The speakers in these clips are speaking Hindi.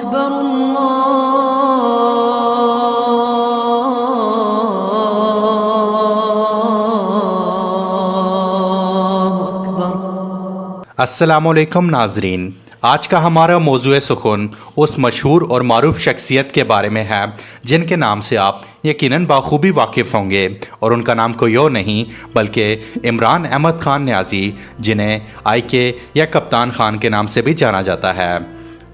अकबर अल्लाहु अकबर। अस्सलामुअलैकुम नाजरीन, आज का हमारा मौजूए सुखुन उस मशहूर और मारूफ शख्सियत के बारे में है जिनके नाम से आप यकीनन बाखूबी वाकिफ़ होंगे, और उनका नाम कोई और नहीं बल्कि इमरान अहमद खान न्याजी, जिन्हें IK या कप्तान खान के नाम से भी जाना जाता है।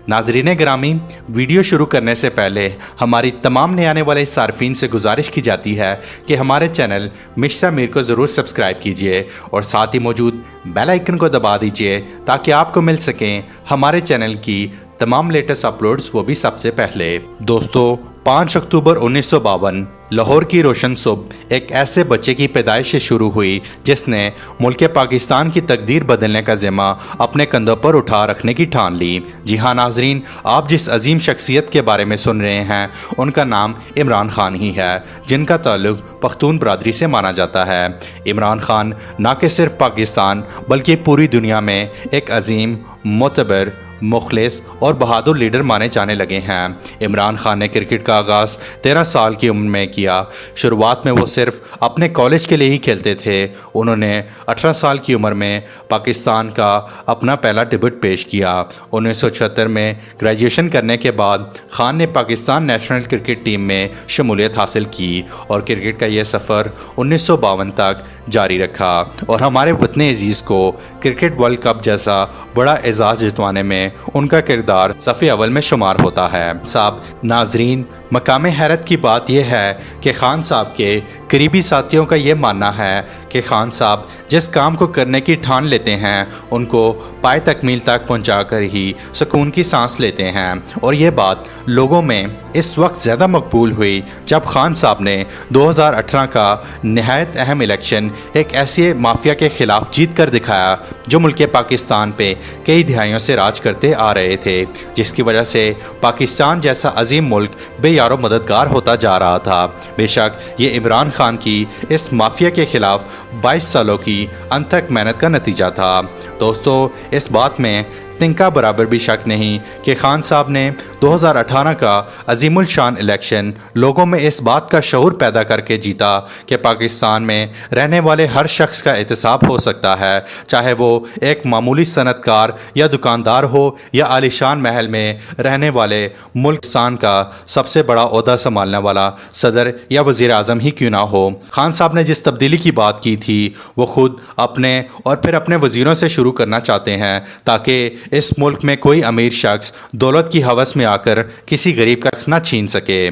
नाजरीन ग्रामी, वीडियो शुरू करने से पहले हमारी तमाम नए आने वाले सार्फिन से गुजारिश की जाती है कि हमारे चैनल मिश्रा मीर को ज़रूर सब्सक्राइब कीजिए और साथ ही मौजूद बेल आइकन को दबा दीजिए ताकि आपको मिल सकें हमारे चैनल की तमाम लेटेस्ट अपलोड्स, वो भी सबसे पहले। दोस्तों, 5 अक्टूबर 1952 लाहौर की रोशन सुबह एक ऐसे बच्चे की पैदाइश से शुरू हुई जिसने मुल्क पाकिस्तान की तकदीर बदलने का ज़िम्मा अपने कंधों पर उठा रखने की ठान ली। जी हाँ नाजरीन, आप जिस अजीम शख्सियत के बारे में सुन रहे हैं उनका नाम इमरान खान ही है, जिनका ताल्लुक पख्तून बरादरी से माना जाता है। इमरान खान न कि सिर्फ पाकिस्तान बल्कि पूरी दुनिया में एक अजीम, मोतबर, मुखलिस और बहादुर लीडर माने जाने लगे हैं। इमरान खान ने क्रिकेट का आगाज़ 13 साल की उम्र में किया। शुरुआत में वो सिर्फ अपने कॉलेज के लिए ही खेलते थे। उन्होंने 18 साल की उम्र में पाकिस्तान का अपना पहला डेब्यूट पेश किया। 1976 में ग्रेजुएशन करने के बाद खान ने पाकिस्तान नेशनल क्रिकेट टीम में शमूलियत हासिल की और क्रिकेट का ये सफ़र 1952 तक जारी रखा और हमारे वतन अजीज़ को क्रिकेट वर्ल्ड कप जैसा बड़ा एजाज़ जितवाने में उनका किरदार सफ़े अव्वल में शुमार होता है। साहब नाजरीन, मकाम हैरत की बात यह है कि खान साहब के करीबी साथियों का ये मानना है कि खान साहब जिस काम को करने की ठान लेते हैं उनको पाए तकमील तक पहुंचाकर ही सुकून की सांस लेते हैं। और ये बात लोगों में इस वक्त ज़्यादा मकबूल हुई जब खान साहब ने 2018 का नहायत अहम इलेक्शन एक ऐसे माफिया के ख़िलाफ़ जीत कर दिखाया जो मुल्क पाकिस्तान पे कई दहाइयों से राज करते आ रहे थे, जिसकी वजह से पाकिस्तान जैसा अजीम मुल्क बेयारो मददगार होता जा रहा था। बेशक ये इमरान खान की इस माफिया के खिलाफ 22 सालों की अनथक मेहनत का नतीजा था। दोस्तों, इस बात में तिनका बराबर भी शक नहीं कि खान साहब ने 2018 का अजीमुल शान इलेक्शन लोगों में इस बात का शऊर पैदा करके जीता कि पाकिस्तान में रहने वाले हर शख्स का एहतसाब हो सकता है, चाहे वो एक मामूली सनतकार या दुकानदार हो या आलिशान महल में रहने वाले मुल्क का सबसे बड़ा ओहदा संभालने वाला सदर या वज़ीर आज़म ही क्यों ना हो। खान साहब ने जिस तब्दीली की बात की थी वो खुद अपने और फिर अपने वज़ीरों से शुरू करना चाहते हैं ताकि इस मुल्क में कोई अमीर शख्स दौलत की हवस में आकर किसी गरीब का हक़ न छीन सके।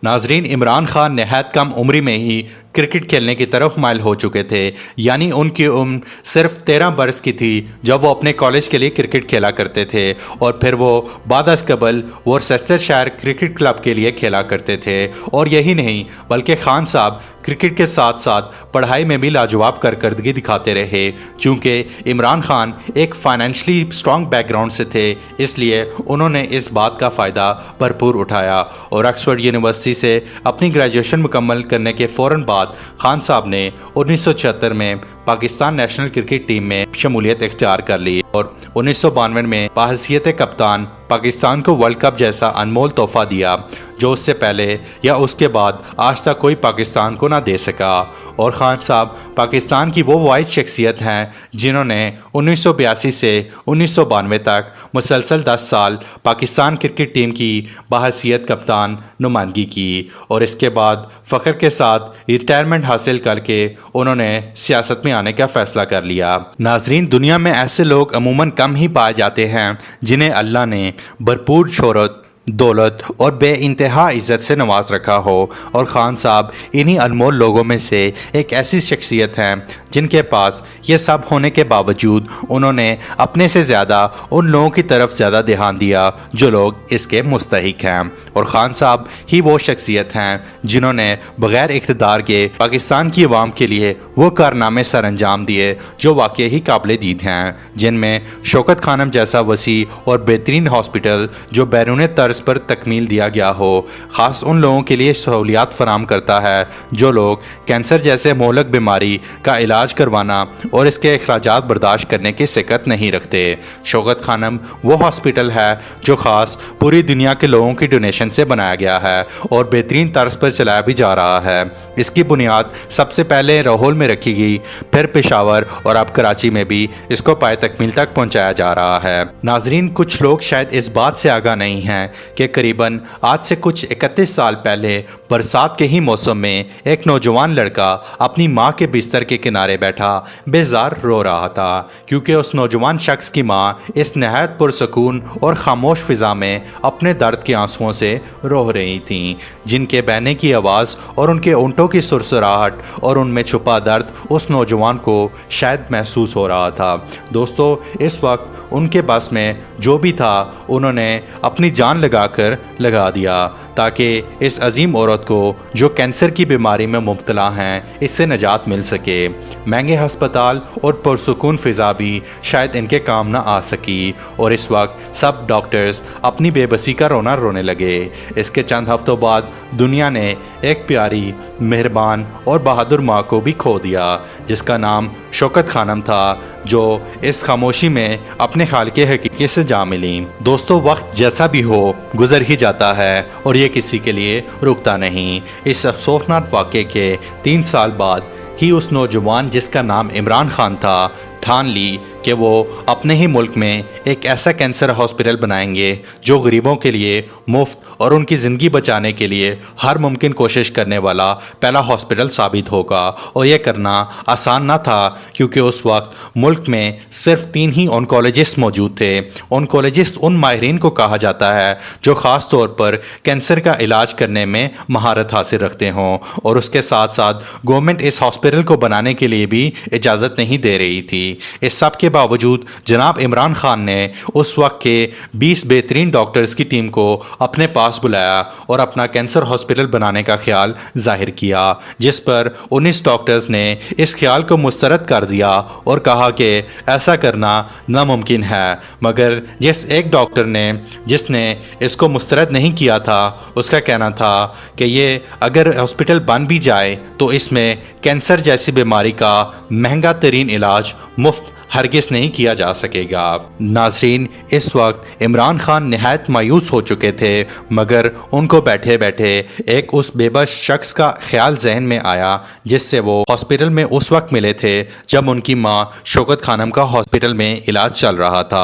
नाजरीन, इमरान खान नहायत कम उम्री में ही क्रिकेट खेलने की तरफ माइल हो चुके थे, यानी उनकी उम्र सिर्फ 13 बरस की थी जब वो अपने कॉलेज के लिए क्रिकेट खेला करते थे और फिर वो बाद-अज़-कबल वोरसेस्टरशायर क्रिकेट क्लब के लिए खेला करते थे। और यही नहीं बल्कि खान साहब क्रिकेट के साथ साथ पढ़ाई में भी लाजवाब कारकर्दगी दिखाते रहे। चूँकि इमरान खान एक फाइनेंशली स्ट्रॉन्ग बैकग्राउंड से थे, इसलिए उन्होंने इस बात का फ़ायदा भरपूर उठाया और ऑक्सफोर्ड यूनिवर्सिटी से अपनी ग्रेजुएशन मुकम्मल करने के फ़ौरन बाद खान साहब ने 1976 में पाकिस्तान नेशनल क्रिकेट टीम में शमूलियत इख्तियार कर ली और 1992 में बाहसियत कप्तान पाकिस्तान को वर्ल्ड कप जैसा अनमोल तोहफा दिया जो उससे पहले या उसके बाद आज तक कोई पाकिस्तान को ना दे सका। और खान साहब पाकिस्तान की वो वाहिद शख्सियत हैं जिन्होंने 1982 से 1992 तक मुसलसल 10 साल पाकिस्तान क्रिकेट टीम की बाहसियत कप्तान नुमाइंदगी की और इसके बाद फ़ख्र के साथ रिटायरमेंट हासिल करके उन्होंने सियासत में आने का फ़ैसला कर लिया। नाजरीन, दुनिया में ऐसे लोग अमूमन कम ही पाए जाते हैं जिन्हें अल्लाह ने भरपूर शोहरत, दौलत और बेइंतहा इज़्ज़त से नवाज रखा हो, और खान साहब इन्हीं अनमोल लोगों में से एक ऐसी शख्सियत हैं जिनके पास ये सब होने के बावजूद उन्होंने अपने से ज़्यादा उन लोगों की तरफ ज़्यादा ध्यान दिया जो लोग इसके मुस्तहिक हैं। और खान साहब ही वो शख्सियत हैं जिन्होंने बग़ैर इक़्तिदार के पाकिस्तान की आवाम के लिए वो कारनामे सर अंजाम दिए जो वाकई ही काबिल दीद हैं, जिनमें शौकत खानम जैसा वसी और बेहतरीन हॉस्पिटल जो बैरून तर्ज तर्ज पर तकमील दिया गया हो। ख़ास उन लोगों के लिए सहूलियात फराम करता है जो लोग कैंसर जैसे मोहलक बीमारी का इलाज करवाना और इसके अखराजात बर्दाश्त करने की सिकत नहीं रखते। शौकत खानम वो हॉस्पिटल है जो ख़ास पूरी दुनिया के लोगों की डोनेशन से बनाया गया है और बेहतरीन तर्ज पर चलाया भी जा रहा है। इसकी बुनियाद सबसे पहले लाहौर में रखी गई, फिर पेशावर और अब कराची में भी इसको पाए तकमील तक पहुंचाया जा रहा है। नाजरीन, कुछ लोग शायद इस बात से आगाह नहीं हैं कि करीबन आज से कुछ 31 साल पहले बरसात के ही मौसम में एक नौजवान लड़का अपनी माँ के बिस्तर के किनारे बैठा बेजार रो रहा था, क्योंकि उस नौजवान शख्स की माँ इस नहायत पुरसकून और खामोश फिजा में अपने दर्द के आंसुओं से रो रही थीं, जिनके बहने की आवाज़ और उनके ऊँटों की सुरसराहट और उनमें छुपा दर्द उस नौजवान को शायद महसूस हो रहा था। दोस्तों, इस वक्त उनके बस में जो भी था उन्होंने अपनी जान लगाकर लगा दिया ताकि इस अजीम औरत को जो कैंसर की बीमारी में मुब्तला हैं इससे निजात मिल सके। महंगे हस्पताल और पुरसुकून फ़िज़ा भी शायद इनके काम ना आ सकी और इस वक्त सब डॉक्टर्स अपनी बेबसी का रोना रोने लगे। इसके चंद हफ्तों बाद दुनिया ने एक प्यारी, मेहरबान और बहादुर माँ को भी खो दिया, जिसका नाम शौकत खानम था, जो इस खामोशी में अपने खालिक़े हकीकी से जा मिली। दोस्तों, वक्त जैसा भी हो गुजर ही जाता है और ये किसी के लिए रुकता नहीं। इस अफसोसनाक वाक़े के 3 साल बाद ही उस नौजवान जिसका नाम इमरान खान था ठान ली कि वो अपने ही मुल्क में एक ऐसा कैंसर हॉस्पिटल बनाएंगे जो गरीबों के लिए मुफ्त और उनकी ज़िंदगी बचाने के लिए हर मुमकिन कोशिश करने वाला पहला हॉस्पिटल साबित होगा। और ये करना आसान ना था, क्योंकि उस वक्त मुल्क में सिर्फ 3 ही ऑन्कोलॉजिस्ट मौजूद थे। ऑन्कोलॉजिस्ट उन माहिरीन को कहा जाता है जो ख़ास तौर पर कैंसर का इलाज करने में महारत हासिल रखते हों, और उसके साथ साथ गवर्नमेंट इस हॉस्पिटल को बनाने के लिए भी इजाज़त नहीं दे रही थी। इस सब के बावजूद जनाब इमरान खान ने उस वक्त के 20 बेहतरीन डॉक्टर्स की टीम को अपने पास बुलाया और अपना कैंसर हॉस्पिटल बनाने का ख्याल जाहिर किया, जिस पर 19 डॉक्टर्स ने इस ख्याल को मुस्तरद कर दिया और कहा कि ऐसा करना नामुमकिन है। मगर जिस एक डॉक्टर ने जिसने इसको मुस्तरद नहीं किया था, उसका कहना था कि ये अगर हॉस्पिटल बन भी जाए तो इसमें कैंसर जैसी बीमारी का महंगा तरीन इलाज मुफ्त हरगिज़ नहीं किया जा सकेगा। नाजरीन, इस वक्त इमरान खान नहायत मायूस हो चुके थे, मगर उनको बैठे बैठे एक उस बेबस शख्स का ख्याल जहन में आया जिससे वो हॉस्पिटल में उस वक्त मिले थे जब उनकी माँ शौकत खानम का हॉस्पिटल में इलाज चल रहा था।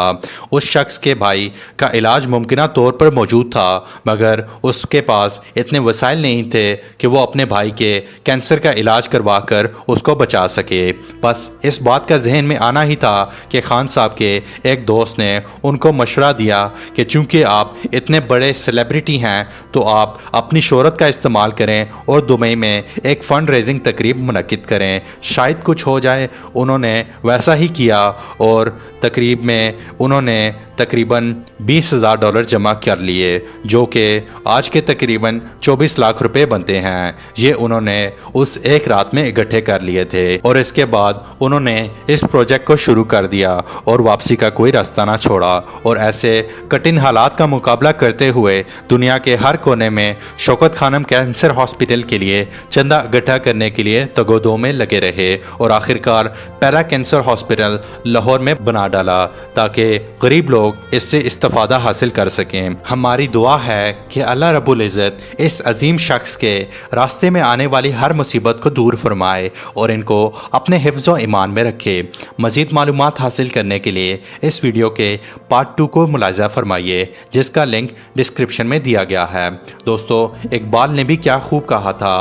उस शख्स के भाई का इलाज मुमकिना तौर पर मौजूद था, मगर उसके पास इतने वसाइल नहीं थे कि वो अपने भाई के कैंसर का इलाज करवा कर उसको बचा सके। बस इस बात का जहन में आना ही था कि खान साहब के एक दोस्त ने उनको मशवरा दिया कि चूंकि आप इतने बड़े सेलिब्रिटी हैं तो आप अपनी शोहरत का इस्तेमाल करें और दुबई में एक फ़ंड रेजिंग तकरीब मुनक्किद करें, शायद कुछ हो जाए। उन्होंने वैसा ही किया और तकरीब में उन्होंने तकरीबन $20,000 जमा कर लिए, जो कि आज के तकरीबन 24 लाख रुपए बनते हैं। ये उन्होंने उस एक रात में इकट्ठे कर लिए थे और इसके बाद उन्होंने इस प्रोजेक्ट को शुरू कर दिया और वापसी का कोई रास्ता ना छोड़ा। और ऐसे कठिन हालात का मुकाबला करते हुए दुनिया के हर कोने में शौकत खानम कैंसर हॉस्पिटल के लिए चंदा इकट्ठा करने के लिए तगोदो में लगे रहे और आखिरकार पैरा कैंसर हॉस्पिटल लाहौर में बना डाला ताकि गरीब लोग इससे इस्तिफादा हासिल कर सकें। हमारी दुआ है कि अल्लाह रब्बुल इज़्ज़त इस अजीम शख्स के रास्ते में आने वाली हर मुसीबत को दूर फरमाए और इनको अपने हिफ्ज़ व ईमान में रखे। मज़ीद मालूमात हासिल करने के लिए इस वीडियो के पार्ट 2 को मुलाहिज़ा फरमाइए, जिसका लिंक डिस्क्रिप्शन में दिया गया है। दोस्तों, इकबाल ने भी क्या खूब कहा था,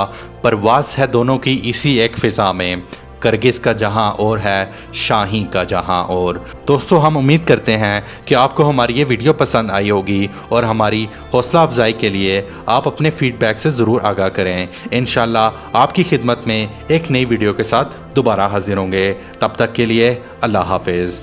परवाज़ है दोनों की इसी एक फ़िज़ा में, करगिज़ का जहां और है शाही का जहां और। दोस्तों, हम उम्मीद करते हैं कि आपको हमारी ये वीडियो पसंद आई होगी और हमारी हौसला अफजाई के लिए आप अपने फीडबैक से ज़रूर आगाह करें। इंशाल्लाह आपकी खिदमत में एक नई वीडियो के साथ दोबारा हाजिर होंगे। तब तक के लिए अल्लाह हाफिज़।